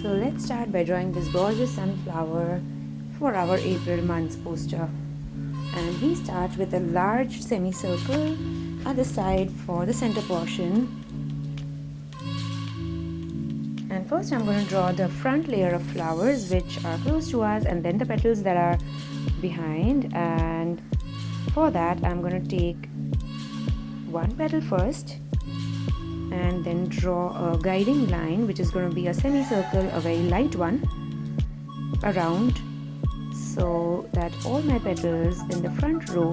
So let's start by drawing this gorgeous sunflower for our April month's poster. And we start with a large semicircle at the side for the center portion. And first I'm going to draw the front layer of flowers which are close to us, and then the petals that are behind. And for that I'm going to take one petal first and then draw a guiding line which is going to be a semicircle, a very light one, around, so that all my petals in the front row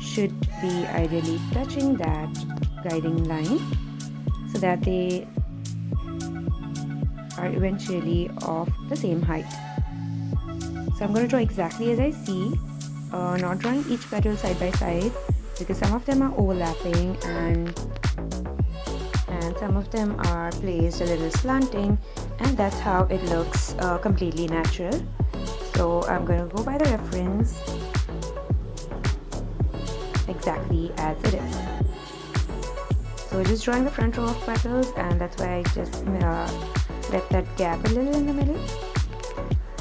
should be ideally touching that guiding line so that they are eventually of the same height. So I'm going to draw exactly as I see, not drawing each petal side by side because some of them are overlapping and some of them are placed a little slanting, and that's how it looks completely natural. So I'm going to go by the reference exactly as it is. So just drawing the front row of petals, and that's why I just left that gap a little in the middle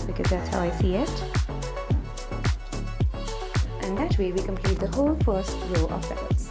because that's how I see it. And that way we complete the whole first row of petals.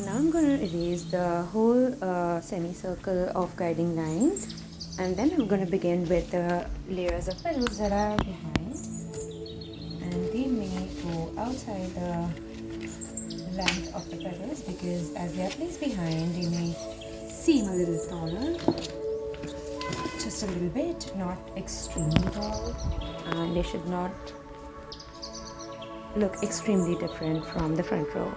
Now I'm going to erase the whole semicircle of guiding lines, and then I'm going to begin with the layers of petals that are behind, and they may go outside the length of the petals because as they are placed behind they may seem a little taller, just a little bit, not extremely tall, and they should not look extremely different from the front row.